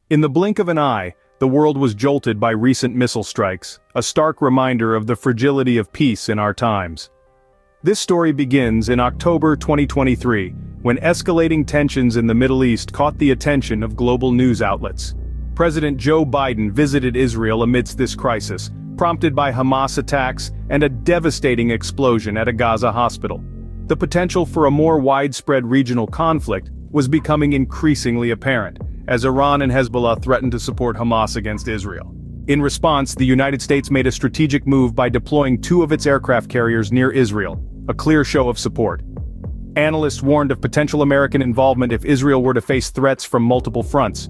In the blink of an eye, the world was jolted by recent missile strikes, a stark reminder of the fragility of peace in our times. This story begins in October 2023, when escalating tensions in the Middle East caught the attention of global news outlets. President Joe Biden visited Israel amidst this crisis, prompted by Hamas attacks and a devastating explosion at a Gaza hospital. The potential for a more widespread regional conflict was becoming increasingly apparent, as Iran and Hezbollah threatened to support Hamas against Israel. In response, the United States made a strategic move by deploying 2 of its aircraft carriers near Israel, a clear show of support. Analysts warned of potential American involvement if Israel were to face threats from multiple fronts.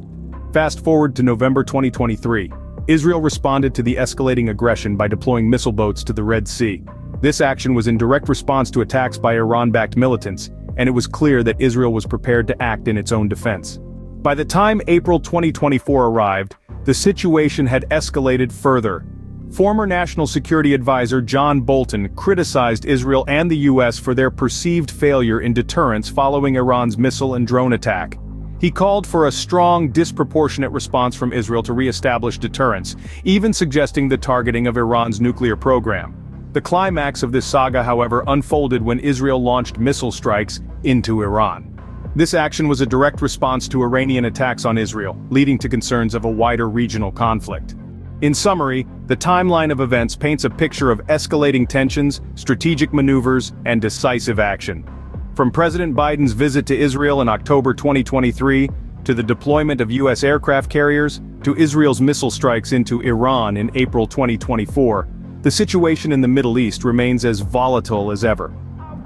Fast forward to November 2023. Israel responded to the escalating aggression by deploying missile boats to the Red Sea. This action was in direct response to attacks by Iran-backed militants, and it was clear that Israel was prepared to act in its own defense. By the time April 2024 arrived, the situation had escalated further. Former National Security Advisor John Bolton criticized Israel and the US for their perceived failure in deterrence following Iran's missile and drone attack. He called for a strong, disproportionate response from Israel to re-establish deterrence, even suggesting the targeting of Iran's nuclear program. The climax of this saga, however, unfolded when Israel launched missile strikes into Iran. This action was a direct response to Iranian attacks on Israel, leading to concerns of a wider regional conflict. In summary, the timeline of events paints a picture of escalating tensions, strategic maneuvers, and decisive action. From President Biden's visit to Israel in October 2023, to the deployment of US aircraft carriers, to Israel's missile strikes into Iran in April 2024, the situation in the Middle East remains as volatile as ever.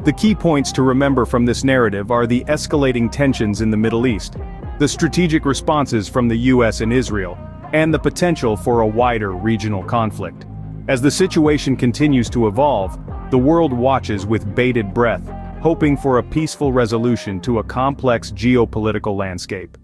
The key points to remember from this narrative are the escalating tensions in the Middle East, the strategic responses from the US and Israel, and the potential for a wider regional conflict. As the situation continues to evolve, the world watches with bated breath, hoping for a peaceful resolution to a complex geopolitical landscape.